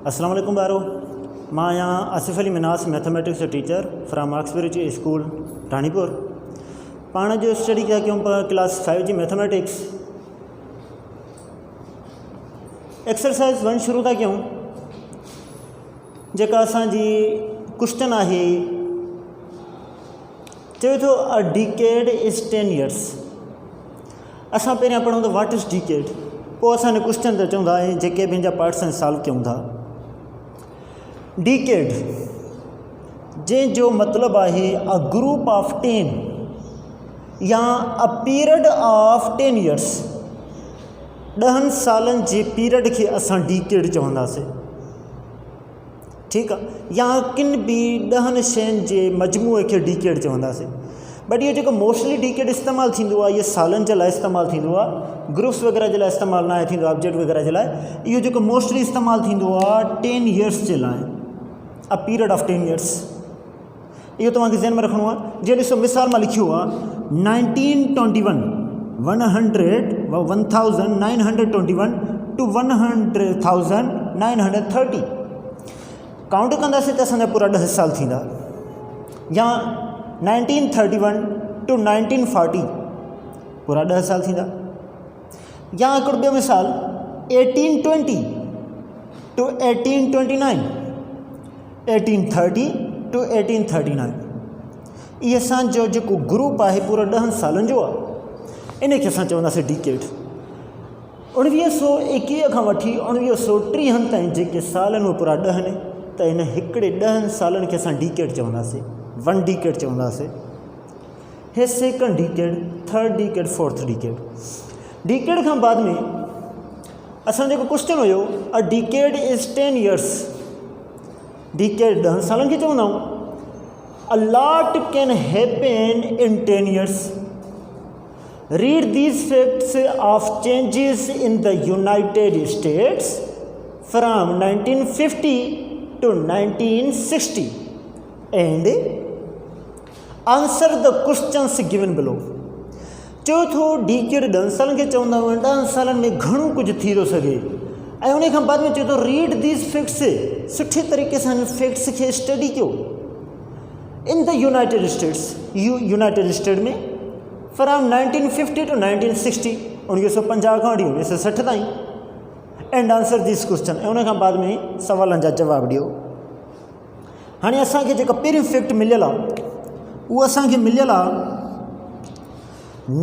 अस्सलाम वालेकुम बारो। मां आहियां आसिफ़ अली मिनास, मैथमेटिक्स जो teacher from Oxbridge school Ranipur. पाण जो स्टडी क्या क्यों क्लास 5 जी मैथमेटिक्स एक्सरसाइज 1 शुरू था क्यों, जेका असांजी क्वेश्चन आहे चवे थो अ डिकेड इज़ 10 years। असां पहिरियां पढ़ूं त व्हाट इज़ डिकेड, पोइ असां क्वेश्चन ते चवंदा आहियूं जेके बि हिन जा पार्ट्स सॉल्व कयूं था। डिकेड जंहिंजो मतिलबु आहे अ ग्रुप ऑफ 10 या अ पीरियड ऑफ 10 years। 10 सालनि जे पीरियड खे असां डिकेड चवंदासीं, ठीकु आहे, या किन बि 10 शयुनि जे मजमूए खे डिकेड चवंदासीं। बट इहो जेको मोस्टली डिकेड इस्तेमालु थींदो आहे, इहो सालनि जे लाइ इस्तेमालु थींदो आहे, ग्रुप्स वग़ैरह जे लाइ इस्तेमालु न थींदो आहे, ऑब्जेक्ट वग़ैरह जे लाइ। इहो जेको मोस्टली इस्तेमालु थींदो आहे 10 years जे लाइ, अ पीरियड ऑफ 10 years। इहो तव्हांखे ज़हन में रखिणो आहे। जीअं ॾिसो मिसाल मां लिखियो आहे 1921 1921 to 100,930। काउंट कंदासीं त असांजा पूरा 10 साल थींदा। या 1931 to 1940 पूरा 10 साल थींदा। या हिकिड़ो ॿियो मिसाल 1820 to 1829, 1830 to 1839। इहे असांजो जेको ग्रुप आहे पूरो 10 सालनि जो आहे, इन खे असां चवंदासीं डिकेड। 1921 खां वठी 1930 ताईं जेके साल आहिनि उहे पूरा 10 आहिनि, त इन हिकिड़े 10 सालनि खे असां डिकेड चवंदासीं, 1 डिकेड चवंदासीं। हे second decade, third decade, fourth decade. Decade खां बाद में असां जेको क्वेश्चन हुयो a decade is 10 years। Decade 10 सालनि खे चवंदा आहियूं। A lot can happen in 10 years। Read these facts of changes in the United States from 1950 to 1960 and answer the questions given below. चयो थो डिकेड 10 सालनि खे चवंदा आहियूं, 10 सालनि में घणो कुझु थी थो सघे, ऐं उन खां बाद में चए थो रीड दीज फैक्ट्स, सुठे तरीक़े सां हिन फैक्ट्स खे स्टडी कयो। इन the United states, United state में फ्राम 1950 to 1960, 1950 खां वठी 1960 ताईं, एंड आंसर दिस क्वेश्चन, ऐं उन खां बाद में सवालनि जा जवाब ॾियो। हाणे असांखे जेका पहिरियों फैक्ट मिलियल आहे उहा असांखे मिलियल आहे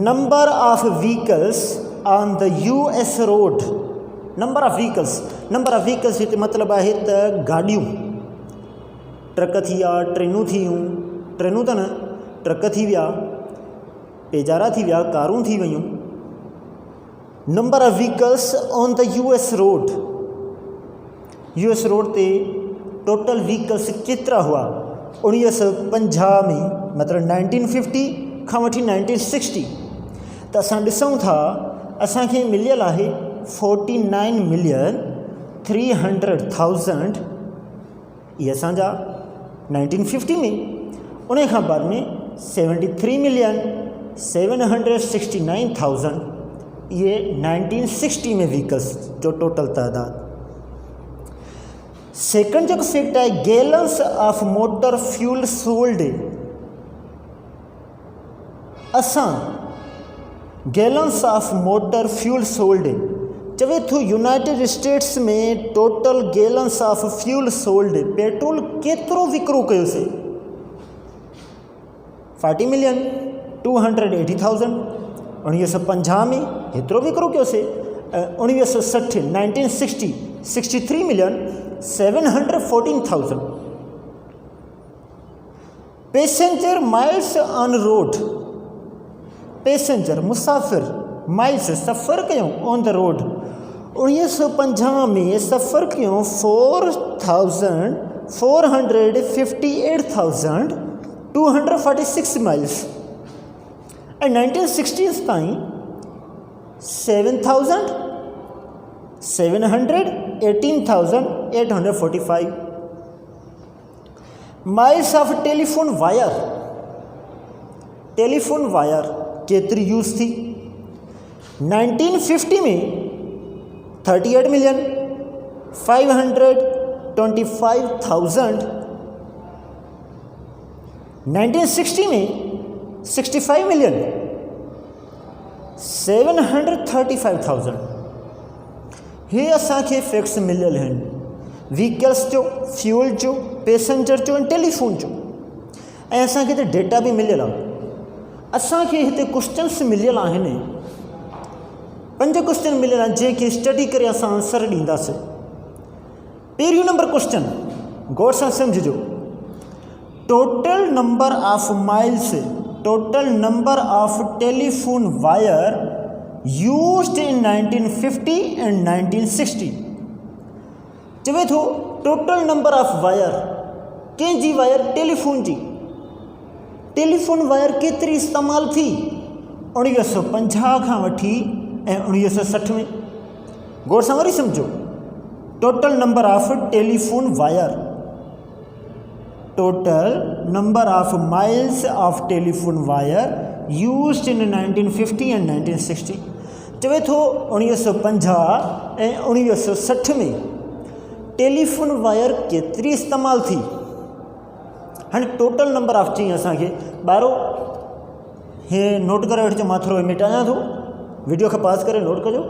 number of vehicles on the US road. Number of vehicles, number of vehicles हिते मतिलबु आहे त गाॾियूं, ट्रक थी विया, ट्रेनूं थियूं, ट्रेनूं त न, ट्रक थी विया, पेजारा थी विया, कारूं थी वियूं। Number of vehicles on the US road. US road ते टोटल व्हीकल्स केतिरा हुआ 1950 में, मतिलबु 1950 खां वठी 1960। त असां ॾिसूं था असांखे मिलियल आहे 49,300,000। इहे असांजा 1950 में। उन खां बाद में 73,769,000 ये 1960 में व्हीकल्स जो टोटल तादाद। सेकंड जो फैक्ट है gallons of motor fuel sold. असां gallons of motor fuel sold चवे थो यूनाइटेड स्टेट्स में total gallons of fuel sold, petrol केतिरो विकिरो कयोसीं 40,280,000। 1950 में हेतिरो विकिरो कयोसीं। 1960 1960 63,714,000। Passenger miles on road, passenger मुसाफ़िर माइल्स सफ़र कयूं ऑन द रोड। 1950 में सफ़र कयूं 4,458,246 माइल्स, ऐं 1960 ताईं 7,718,845 miles of telephone wire. Telephone wire केतिरी यूज़ थी 1950 में 38,500,000 25,000, 1960 में 65 मिलियन, 735,000 हे असांखे फैक्ट्स मिलियल आहिनि व्हीकल्स जो, फ्यूल जो, पैसेंजर जो ऐं टेलीफोन जो। ऐं असांखे हिते डेटा बि मिलियल आहे। असांखे हिते क्वेश्चन्स मिलियल आहिनि, 5 क्वेश्चन मिलियल आहिनि जंहिंखे स्टडी करे असां आंसर ॾींदासीं। पहिरियों नंबर क्वेश्चन गौर सां सम्झिजो। Total number of miles, total number of telephone wire used in 1950 and 1960। चवे थो टोटल नंबर ऑफ वायर, कंहिंजी वायर, टेलीफोन जी। टेलीफोन वायर केतिरी इस्तेमालु थी 1950 खां वठी ऐं 1960 में। गौर सां वरी सम्झो। Total number of telephone wire, total number of miles of telephone wire used in 1950 and 1960। चवे थो 1950 ऐं 1960 में टेलीफोन वायर केतिरी इस्तेमालु थी। हाणे टोटल नंबर ऑफ चई असांखे ॿारो हे नोट करे वठिजो। मां थोरो मिटायां थो, वीडियो खे पास करे नोट कजो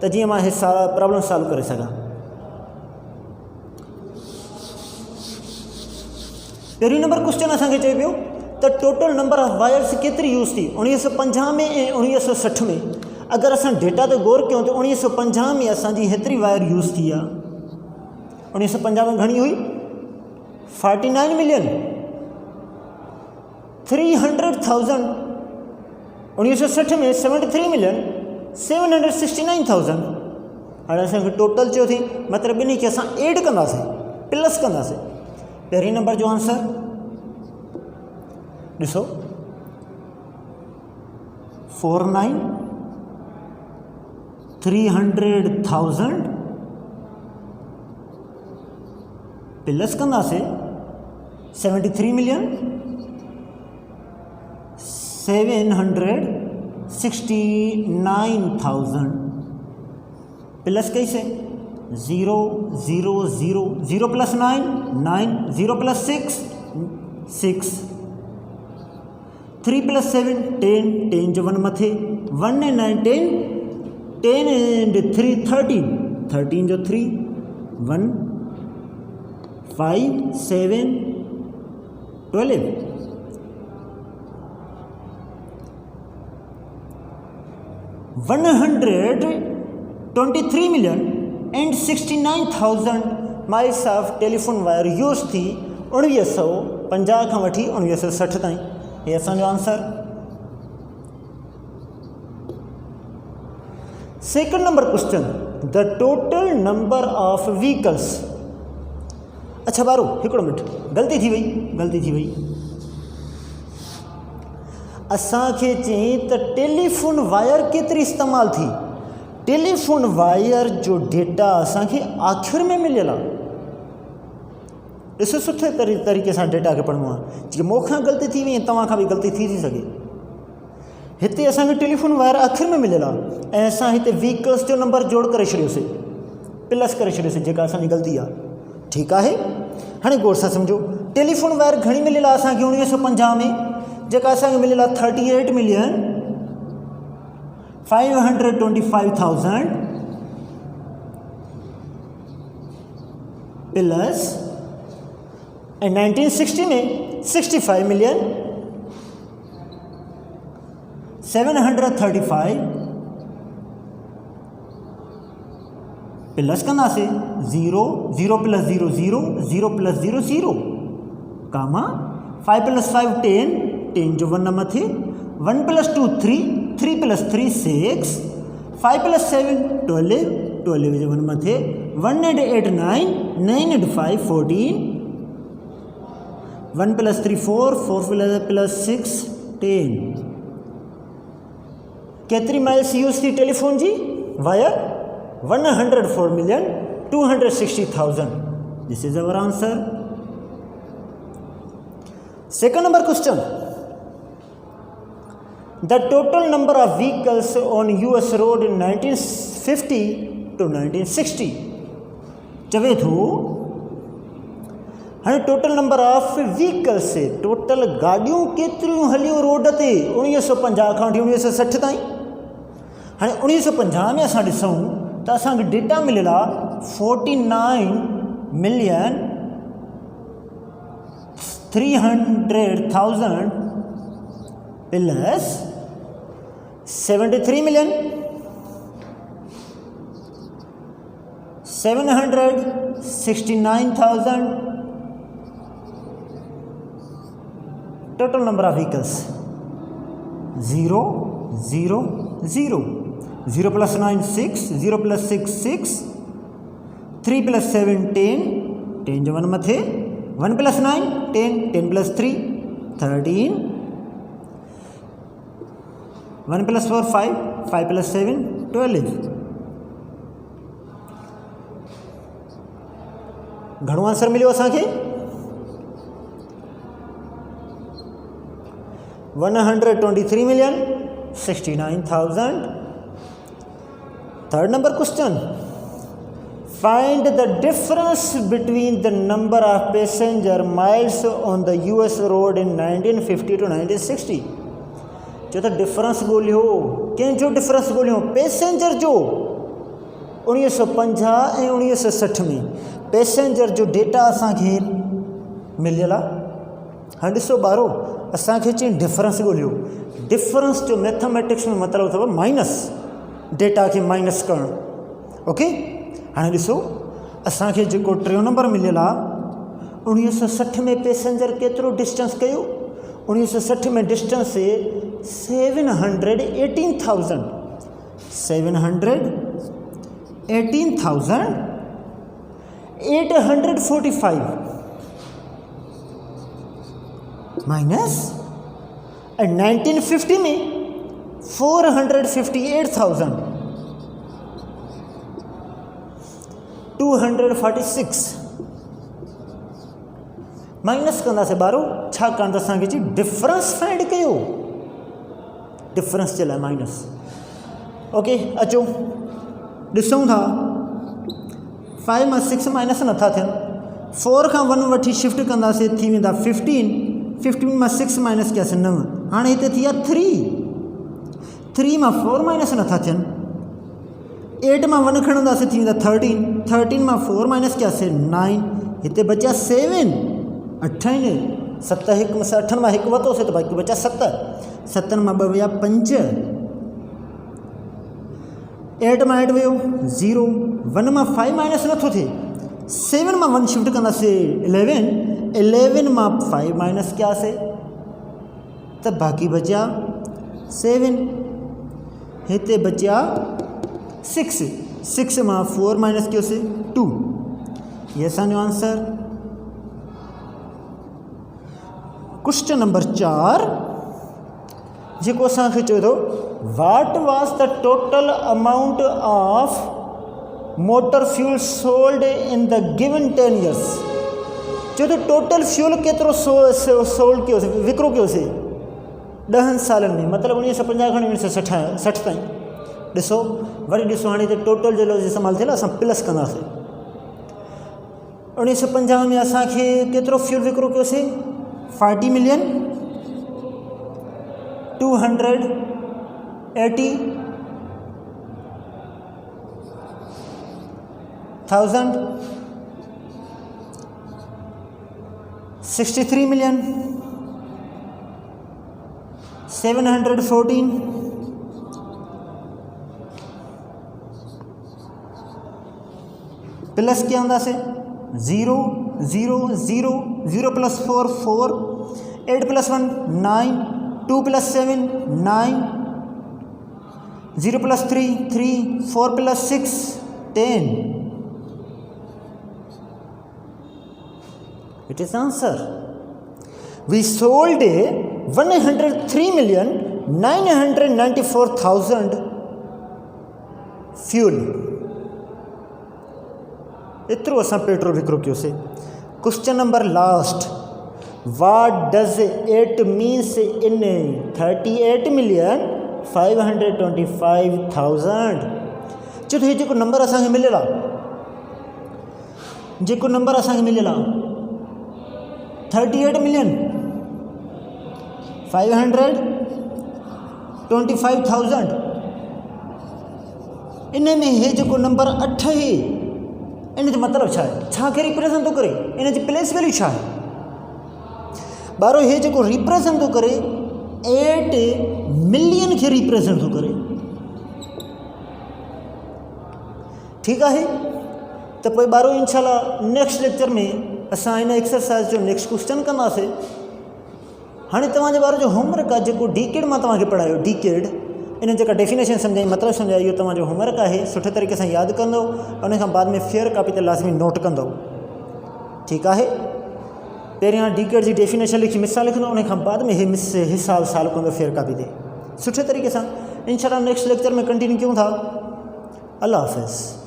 त जीअं मां हे प्रॉब्लम सॉल्व करे सघां। पहिरीं नंबर क्वेश्चन असांखे चए पियो त टोटल नंबर ऑफ वायर्स केतिरी यूज़ थी 1950 में ऐं 1960 में। अगरि असां डेटा ते गौर कयूं त 1950 में असांजी हेतिरी वायर यूज़ थी आहे। 1950 में घणी हुई 49 मिलियन 300,000। 1960 में 73 मिलियन 769,000। हाणे असांखे टोटल चयो थी, मतिलबु ॿिन्ही खे असां एड कंदासीं, प्लस कंदासीं। पहिरीं नंबर जो आंसर ॾिसो 49 300,000 प्लस कंदासीं 73 मिलियन 769,000 प्लस कैसे 0 0 0 0 प्लस 9 9 0 प्लस 6 6 3 प्लस 7 10 10 जो 1 मथे 1 and 9 10 10 and 3 13 13 जो 3 1 5 7 12 123 million and 69,000 miles of telephone wire use थी 1950 खां वठी 1960 ताईं। ये असांजो answer. Second number question the total number of vehicles. अच्छा ॿारो हिकिड़ो मिनट, ग़लती थी वई। असांखे चई त टेलीफोन वायर केतिरी इस्तेमालु थी। टेलीफोन वायर जो डेटा असांखे आख़िर में मिलियल आहे। ॾिसो सुठे तरीक़े सां डेटा खे पढ़णो आहे। जीअं मूंखां ग़लती थी वई तव्हां खां बि ग़लती थी सघे। हिते असांखे टेलीफोन वायर आख़िर में मिलियल आहे ऐं असां हिते व्हीकल्स जो नंबर जोड़ करे छॾियोसीं, प्लस करे छॾियोसीं, जेका असांजी ग़लती आहे। ठीकु आहे। हाणे गौर सां सम्झो। टेलीफोन वायर घणी मिलियल आहे असांखे 1950 में, जेका असांखे मिलियल आहे 38 मिलियन 525,000 प्लस ऐं 1960 में 65 मिलियन 735 प्लस कंदासीं 0 0 प्लस 0 0 0 प्लस 0 0 कामा 5 प्लस 5 10 10 जो 1 मथे 1 प्लस 2 3 3 प्लस 3 6 5 प्लस 7 12 12 जो 1 मथे 1 and 8 9 9 and 5 14 1 प्लस 3 4 4 प्लस 6 10। केतिरी माइल्स यूज़ थी टेलीफोन जी wire 104,260,000। This is our answer. Second number question the total number of vehicles on US road in 1950 to 1960। चवे थो हाँ टोटल नंबर ऑफ व्हीकल्स से total गाड़ियों केतिरियूं हलियूं रोड ते 1950 खां वठी 1960 ताईं। हाँ 1950 में असां ॾिसूं त असांखे डेटा मिलियल आहे 49,300,000 plus 73 million 769,000 total number of vehicles 0 0 0 0 plus 9 6 0 plus 6 6 3 plus 7 10 10 जो 1 मथे 1 plus 9 10 10 plus 3 13 1 plus 4 5 5 plus 7 12 घणो आंसर मिलियो असांखे 123,69,000। Third number question find the difference between the number of passenger miles on the US road in 1950 to 1960। जो त difference ॻोल्हियो कंहिंजो difference ॻोल्हियो पैसेंजर जो 1950 ऐं 1960 में पैसेंजर जो डेटा असांखे मिलियल आहे। हाँ ॾिसो ॿारो असांखे चई डिफरेंस ॻोल्हियो डिफरेंस जो मैथमेटिक्स में मतिलबु अथव माइनस डेटा खे माइनस करणु ओके। हाणे ॾिसो असांखे जेको टियों नंबर मिलियल आहे 1960 में पैसेंजर केतिरो डिस्टेंस कयो 1960 में डिस्टेंस 718,845 माइनस एंड 1950 में 458,246 माइनस कंदासीं ॿारो छाकाणि त असांखे जी डिफरेंस फाइंड कयो डिफरेंस जे लाइ माइनस ओके। अचो ॾिसूं था 5 मां 6 माइनस नथा थियनि 4 खां 1 वठी शिफ्ट कंदासीं थी वेंदा 15 मां 6 माइनस कयासीं 9 हाणे हिते थी विया 3 मां 4 माइनस नथा थियनि 8 मां 1 खणंदासीं थी वेंदा 13 मां 4 माइनस कयासीं 9 हिते बचिया 7 8 आहिनि 7 हिकु 8 मां 1 वरितोसीं त बाक़ी बचिया 7 मां 2 विया 5 8 मां 8 वियो 0 1 मां 5 माइनस नथो थिए 7 मां 1 शिफ्ट कंदासीं 11 मां 5 माइनस कयासीं त बाक़ी बचिया 7 हिते बचिया 6 मां 4 माइनस कयोसीं 2 ये असांजो आंसर। क्वेश्चन नंबर 4 जेको असांखे चयो थो what was the total amount of motor fuel sold in the given 10 years। चयो तो टोटल फ्यूल केतिरो सोल्ड कयोसीं विकिरो कयोसीं 10 सालनि में मतिलबु 1950 खां 1960 ताईं। ॾिसो वरी ॾिसो हाणे हिते टोटल जो लफ़्ज़ इस्तेमालु थियल असां प्लस कंदासीं 1950 में असांखे केतिरो फ्यूल विकिरो कयोसीं 40,280,000 63 million 714 प्लस क्या होंदा से 0 0 0 0 plus 4 4 8 plus 1 9 2 plus 7 9 0 plus 3 3 4 plus 6 10 it is answer. We sold 103,994,000 fuel. इतरो असां पेट्रोल विकिरो कयोसीं। Question number last what does it means in 38,525,000। चलो हे जेको नंबर असांखे मिलियल आहे 38,525,000 इन में हे जो नंबर 8 है इन जो मतलब छा है, छा के रिप्रेजेंट तो करे, इन जी प्लेस वैल्यू छा है बारो, हे जो रिप्रेजेंट तो करे 8 मिलियन के रिप्रेजेंट तो करे। ठीक है, तो पोइ बारो इंशाल्लाह नेक्स्ट लेक्चर में असां इन एक्सरसाइज जो नेक्स्ट क्वेश्चन कंदासीं। हाँ तव्हांजे बारे जो होमवर्क है जो डीकेड मां तव्हांखे पढ़ायो, डीकेड इन जो डेफिनेशन समझाई, मतलब समझाई, इहो तव्हांजो होमवर्क है, सुठे तरीक़े से याद कंदो, उन खां बाद में फेयर कापी ते लाज़मी नोट कंदो। ठीक है, पहिरियां डीकेड की डेफिनेशन लिखी, मिसाल लिखंदो, उन खां बाद में हिसाब साल कंदो फेयर कापी ते सुठे तरीक़े से। इंशाल्लाह नेक्स्ट लेक्चर में कंटिन्यू क्यों था। अल्लाह हाफ़िज़।